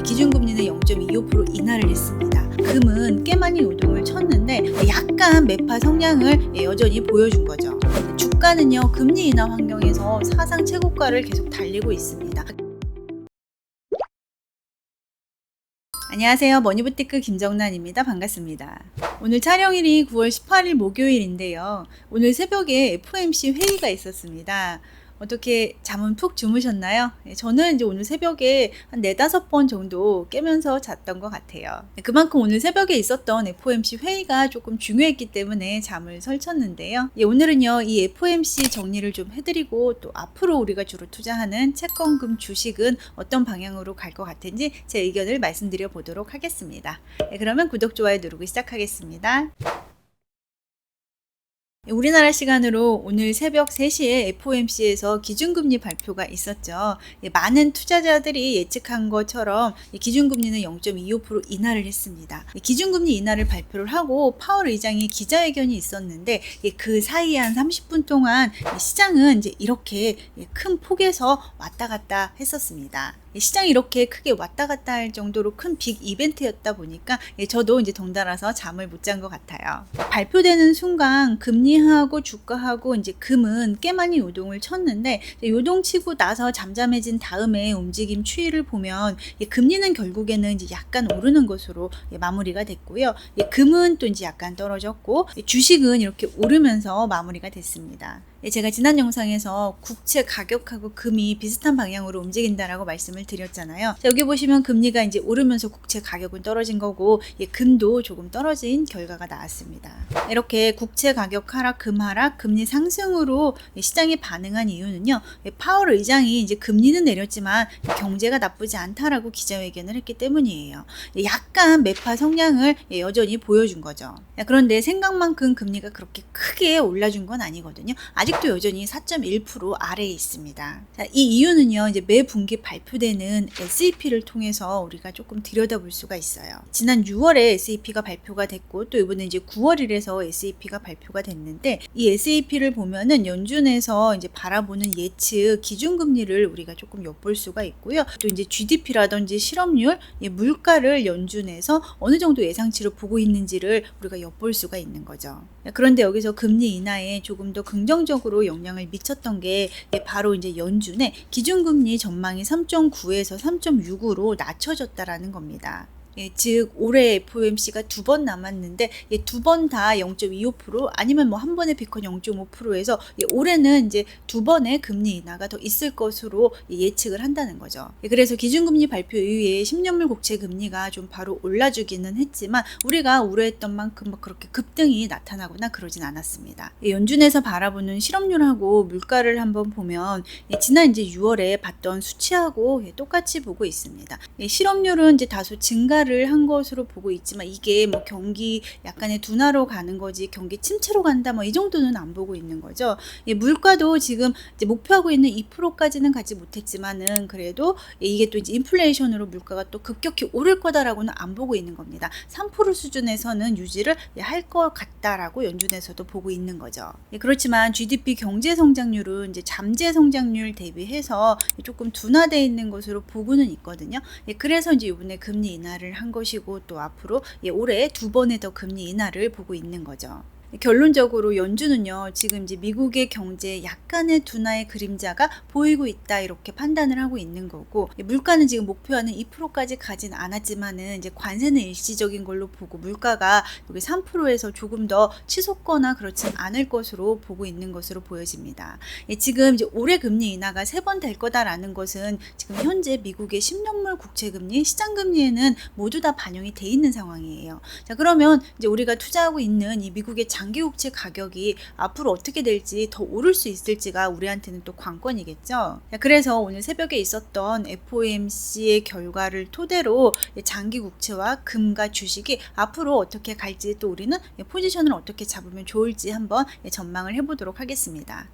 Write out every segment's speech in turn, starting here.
기준금리는 0.25% 인하를 했습니다. 금은 꽤 많이 요동을 쳤는데 약간 매파 성향을 여전히 보여준 거죠. 주가는요, 금리 인하 환경에서 사상 최고가를 계속 달리고 있습니다. 안녕하세요. 머니부티크 김정란입니다. 반갑습니다. 오늘 촬영일이 9월 18일 목요일인데요. 오늘 새벽에 FOMC 회의가 있었습니다. 어떻게 잠은 푹 주무셨나요? 저는 이제 오늘 새벽에 한 4-5번 정도 깨면서 잤던 것 같아요. 그만큼 오늘 새벽에 있었던 FOMC 회의가 조금 중요했기 때문에 잠을 설쳤는데요. 오늘은요, 이 FOMC 정리를 좀 해드리고 또 앞으로 우리가 주로 투자하는 채권금 주식은 어떤 방향으로 갈 것 같은지 제 의견을 말씀드려 보도록 하겠습니다. 그러면 구독, 좋아요 누르고 시작하겠습니다. 우리나라 시간으로 오늘 새벽 3시에 FOMC에서 기준금리 발표가 있었죠. 많은 투자자들이 예측한 것처럼 기준금리는 0.25% 인하를 했습니다. 기준금리 인하를 발표를 하고 파월 의장이 기자회견이 있었는데 그 사이에 한 30분 동안 시장은 이제 이렇게 큰 폭에서 왔다 갔다 했었습니다. 시장이 이렇게 크게 왔다 갔다 할 정도로 큰 빅 이벤트였다 보니까 저도 이제 덩달아서 잠을 못 잔 것 같아요. 발표되는 순간 금리하고 주가하고 이제 금은 꽤 많이 요동을 쳤는데 요동치고 나서 잠잠해진 다음에 움직임 추이를 보면 금리는 결국에는 이제 약간 오르는 것으로 마무리가 됐고요. 금은 또 이제 약간 떨어졌고 주식은 이렇게 오르면서 마무리가 됐습니다. 제가 지난 영상에서 국채 가격하고 금이 비슷한 방향으로 움직인다라고 말씀을 드렸잖아요. 여기 보시면 금리가 이제 오르면서 국채 가격은 떨어진 거고 금도 조금 떨어진 결과가 나왔습니다. 이렇게 국채 가격 하락, 금 하락, 금리 상승으로 시장이 반응한 이유는요. 파월 의장이 이제 금리는 내렸지만 경제가 나쁘지 않다라고 기자회견을 했기 때문이에요. 약간 매파 성향을 여전히 보여준 거죠. 그런데 생각만큼 금리가 그렇게 크게 올라준 건 아니거든요. 아직도 여전히 4.1% 아래에 있습니다. 자, 이 이유는요, 이제 매 분기 발표되는 SEP를 통해서 우리가 조금 들여다볼 수가 있어요. 지난 6월에 SEP가 발표가 됐고, 또 이번에 이제 9월이라서 SEP가 발표가 됐는데, 이 SEP를 보면은 연준에서 이제 바라보는 예측 기준금리를 우리가 조금 엿볼 수가 있고요. 또 이제 GDP라든지 실업률, 물가를 연준에서 어느 정도 예상치로 보고 있는지를 우리가 엿볼 수가 있는 거죠. 그런데 여기서 금리 인하에 조금 더 긍정적으로 영향을 미쳤던 게 바로 이제 연준의 기준금리 전망이 3.9에서 3.6으로 낮춰졌다라는 겁니다. 즉 올해 FOMC가 2번 남았는데 2번 다 0.25% 아니면 뭐 한 번에 비컨 0.5%에서 올해는 이제 2번의 금리 인하가 더 있을 것으로 예측을 한다는 거죠. 그래서 기준금리 발표 이후에 10년물 국채 금리가 좀 바로 올라주기는 했지만 우리가 우려했던 만큼 막 그렇게 급등이 나타나거나 그러진 않았습니다. 연준에서 바라보는 실업률하고 물가를 한번 보면 지난 이제 6월에 봤던 수치하고 똑같이 보고 있습니다. 실업률은 이제 다소 증가 한 것으로 보고 있지만 이게 뭐 경기 약간의 둔화로 가는 거지 경기 침체로 간다 뭐 이 정도는 안 보고 있는 거죠. 물가도 지금 이제 목표하고 있는 2%까지는 가지 못했지만은 그래도 이게 또 이제 인플레이션으로 물가가 또 급격히 오를 거다라고는 안 보고 있는 겁니다. 3% 수준에서는 유지를 할 것 같다라고 연준에서도 보고 있는 거죠. 그렇지만 GDP 경제 성장률은 이제 잠재 성장률 대비해서 조금 둔화되어 있는 것으로 보고는 있거든요. 그래서 이제 이번에 금리 인하를 한 것이고 또 앞으로 올해 2번의 더 금리 인하를 보고 있는 거죠. 결론적으로 연준은요, 지금 이제 미국의 경제에 약간의 둔화의 그림자가 보이고 있다 이렇게 판단을 하고 있는 거고, 물가는 지금 목표하는 2%까지 가진 않았지만은 이제 관세는 일시적인 걸로 보고 물가가 여기 3%에서 조금 더 치솟거나 그렇진 않을 것으로 보고 있는 것으로 보여집니다. 지금 이제 올해 금리 인하가 3번 될 거다라는 것은 지금 현재 미국의 10년물 국채금리, 시장금리에는 모두 다 반영이 돼 있는 상황이에요. 자, 그러면 이제 우리가 투자하고 있는 이 미국의 장기국채 가격이 앞으로 어떻게 될지 더 오를 수 있을지가 우리한테는 또 관건이겠죠. 그래서 오늘 새벽에 있었던 FOMC의 결과를 토대로 장기국채와 금과 주식이 앞으로 어떻게 갈지 또 우리는 포지션을 어떻게 잡으면 좋을지 한번 전망을 해보도록 하겠습니다.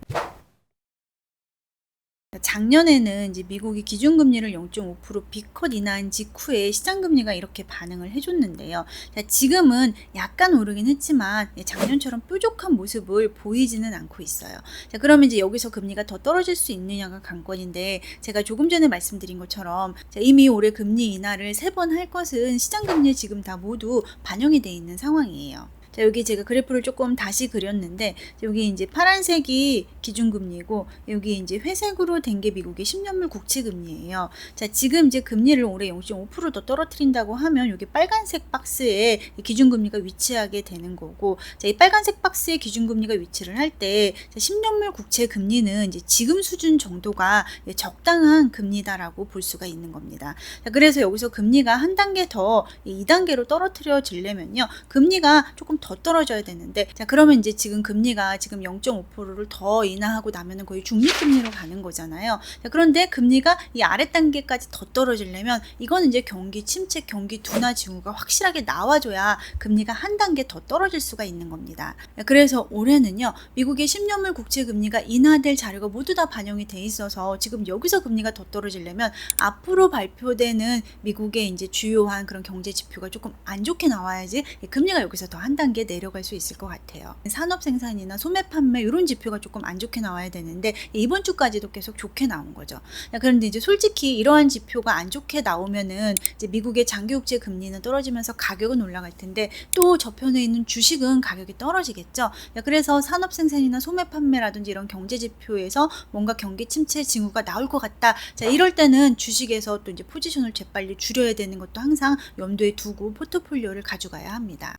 작년에는 이제 미국이 기준금리를 0.5% B컷 인하한 직후에 시장금리가 이렇게 반응을 해줬는데요. 자, 지금은 약간 오르긴 했지만 작년처럼 뾰족한 모습을 보이지는 않고 있어요. 자, 그러면 이제 여기서 금리가 더 떨어질 수 있느냐가 관건인데, 제가 조금 전에 말씀드린 것처럼 이미 올해 금리 인하를 3번 할 것은 시장금리에 지금 다 모두 반영이 돼 있는 상황이에요. 자, 여기 제가 그래프를 조금 다시 그렸는데, 여기 이제 파란색이 기준금리고, 여기 이제 회색으로 된 게 미국의 10년물 국채금리예요. 자, 지금 이제 금리를 올해 0.5% 더 떨어뜨린다고 하면 여기 빨간색 박스에 기준금리가 위치하게 되는 거고, 자, 이 빨간색 박스에 기준금리가 위치를 할 때 10년물 국채금리는 이제 지금 수준 정도가 적당한 금리다라고 볼 수가 있는 겁니다. 자, 그래서 여기서 금리가 한 단계 더 2단계로 떨어뜨려지려면요, 금리가 조금 더 떨어져야 되는데, 자, 그러면 이제 지금 금리가 지금 0.5%를 더 인하하고 나면은 거의 중립금리로 가는 거잖아요. 자, 그런데 금리가 이 아래 단계까지 더 떨어지려면 이거는 이제 경기 침체, 경기 둔화 징후가 확실하게 나와줘야 금리가 한 단계 더 떨어질 수가 있는 겁니다. 그래서 올해는요, 미국의 10년물 국채 금리가 인하될 자료가 모두 다 반영이 돼 있어서 지금 여기서 금리가 더 떨어지려면 앞으로 발표되는 미국의 이제 주요한 그런 경제 지표가 조금 안 좋게 나와야지 금리가 여기서 더 한 단계 내려갈 수 있을 것 같아요. 산업 생산이나 소매 판매 이런 지표가 조금 안 좋게 나와야 되는데 이번 주까지도 계속 좋게 나온 거죠. 그런데 이제 솔직히 이러한 지표가 안 좋게 나오면은 이제 미국의 장기국채 금리는 떨어지면서 가격은 올라갈 텐데, 또 저편에 있는 주식은 가격이 떨어지겠죠. 그래서 산업 생산이나 소매 판매라든지 이런 경제 지표에서 뭔가 경기 침체 징후가 나올 것 같다. 자, 이럴 때는 주식에서 또 이제 포지션을 재빨리 줄여야 되는 것도 항상 염두에 두고 포트폴리오를 가져가야 합니다.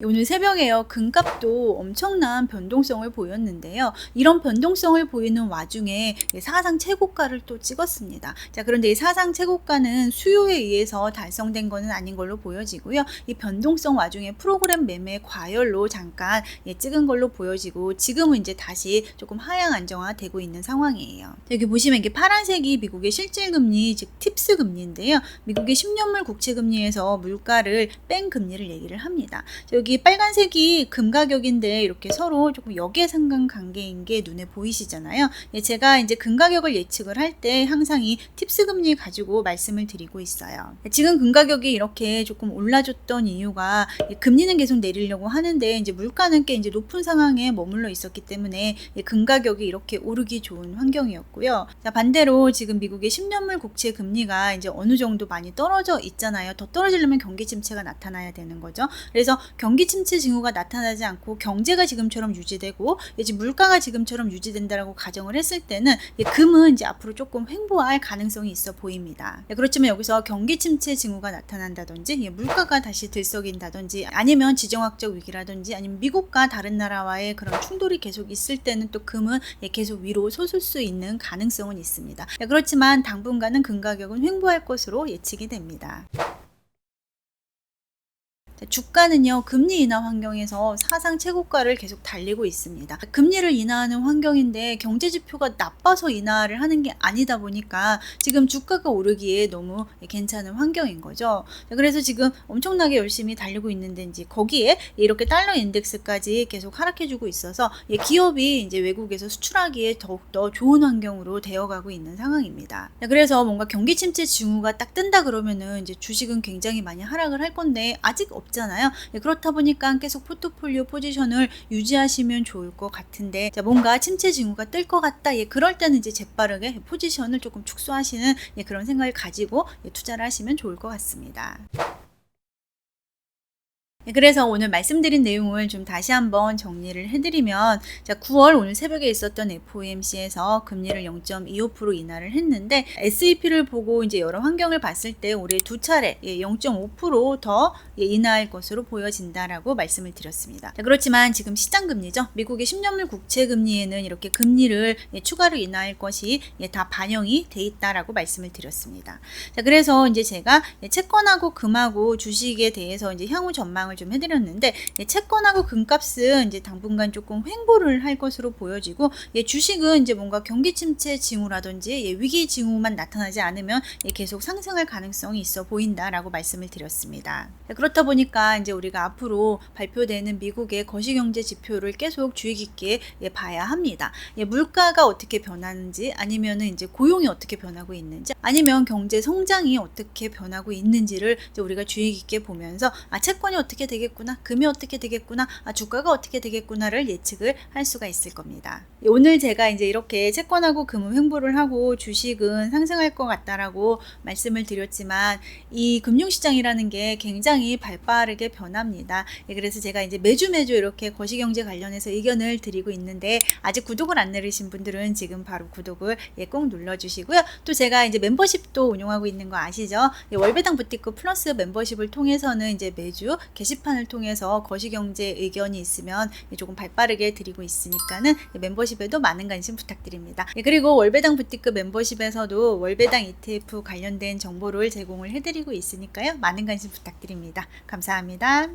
오늘 새벽에요, 금값도 엄청난 변동성을 보였는데요. 이런 변동성을 보이는 와중에 사상 최고가를 또 찍었습니다. 자, 그런데 이 사상 최고가는 수요에 의해서 달성된 것은 아닌 걸로 보여지고요. 이 변동성 와중에 프로그램 매매 과열로 잠깐 찍은 걸로 보여지고, 지금은 이제 다시 조금 하향 안정화되고 있는 상황이에요. 여기 보시면 이게 파란색이 미국의 실질금리, 즉 팁스 금리인데요. 미국의 10년물 국채금리에서 물가를 뺀 금리를 얘기를 합니다. 여기 빨간색이 금 가격인데 이렇게 서로 조금 역예상관 관계인 게 눈에 보이시잖아요. 제가 이제 금 가격을 예측을 할 때 항상 이 팁스 금리 가지고 말씀을 드리고 있어요. 지금 금 가격이 이렇게 조금 올라줬던 이유가 금리는 계속 내리려고 하는데 이제 물가는 꽤 이제 높은 상황에 머물러 있었기 때문에 금 가격이 이렇게 오르기 좋은 환경이었고요. 자, 반대로 지금 미국의 10년물 국채 금리가 이제 어느 정도 많이 떨어져 있잖아요. 더 떨어지려면 경기 침체가 나타나야 되는 거죠. 그래서 경기 침체 징후가 나타나지 않고 경제가 지금처럼 유지되고 이제 물가가 지금처럼 유지된다라고 가정을 했을 때는 금은 이제 앞으로 조금 횡보할 가능성이 있어 보입니다. 그렇지만 여기서 경기 침체 징후가 나타난다든지 물가가 다시 들썩인다든지 아니면 지정학적 위기라든지 아니면 미국과 다른 나라와의 그런 충돌이 계속 있을 때는 또 금은 계속 위로 솟을 수 있는 가능성은 있습니다. 그렇지만 당분간은 금 가격은 횡보할 것으로 예측이 됩니다. 주가는요, 금리 인하 환경에서 사상 최고가를 계속 달리고 있습니다. 금리를 인하하는 환경인데 경제 지표가 나빠서 인하를 하는 게 아니다 보니까 지금 주가가 오르기에 너무 괜찮은 환경인 거죠. 그래서 지금 엄청나게 열심히 달리고 있는데 이제 거기에 이렇게 달러 인덱스까지 계속 하락해주고 있어서 기업이 이제 외국에서 수출하기에 더욱더 좋은 환경으로 되어가고 있는 상황입니다. 그래서 뭔가 경기 침체 징후가 딱 뜬다 그러면은 이제 주식은 굉장히 많이 하락을 할 건데 아직 없잖아요. 그렇다 보니까 계속 포트폴리오 포지션을 유지하시면 좋을 것 같은데, 자, 뭔가 침체 징후가 뜰 것 같다. 그럴 때는 이제 재빠르게 포지션을 조금 축소하시는 그런 생각을 가지고 투자를 하시면 좋을 것 같습니다. 그래서 오늘 말씀드린 내용을 좀 다시 한번 정리를 해드리면, 자, 9월 오늘 새벽에 있었던 FOMC에서 금리를 0.25% 인하를 했는데 S&P를 보고 이제 여러 환경을 봤을 때 올해 두 차례 0.5% 더 인하할 것으로 보여진다라고 말씀을 드렸습니다. 자, 그렇지만 지금 시장 금리죠. 미국의 10년물 국채 금리에는 이렇게 금리를 추가로 인하할 것이 다 반영이 돼 있다라고 말씀을 드렸습니다. 자, 그래서 이제 제가 채권하고 금하고 주식에 대해서 이제 향후 전망을 설명을 좀 해드렸는데, 채권하고 금값은 이제 당분간 조금 횡보를 할 것으로 보여지고, 주식은 이제 뭔가 경기 침체 징후라든지 위기 징후만 나타나지 않으면 계속 상승할 가능성이 있어 보인다라고 말씀을 드렸습니다. 그렇다 보니까 이제 우리가 앞으로 발표되는 미국의 거시경제 지표를 계속 주의 깊게 봐야 합니다. 물가가 어떻게 변하는지, 아니면은 이제 고용이 어떻게 변하고 있는지, 아니면 경제 성장이 어떻게 변하고 있는지를 이제 우리가 주의 깊게 보면서 채권이 어떻게 되겠구나, 금이 어떻게 되겠구나, 주가가 어떻게 되겠구나를 예측을 할 수가 있을 겁니다. 오늘 제가 이제 이렇게 채권하고 금은 횡보를 하고 주식은 상승할 것 같다라고 말씀을 드렸지만, 이 금융시장이라는 게 굉장히 발빠르게 변합니다. 그래서 제가 이제 매주 이렇게 거시경제 관련해서 의견을 드리고 있는데, 아직 구독을 안 누르신 분들은 지금 바로 구독을 꼭 눌러주시고요. 또 제가 이제 멤버십도 운영하고 있는 거 아시죠? 월배당 부티크 플러스 멤버십을 통해서는 이제 매주 게시판을 통해서 거시경제 의견이 있으면 조금 발빠르게 드리고 있으니까는 멤버십에도 많은 관심 부탁드립니다. 그리고 월배당 부티크 멤버십에서도 월배당 ETF 관련된 정보를 제공을 해드리고 있으니까요. 많은 관심 부탁드립니다. 감사합니다.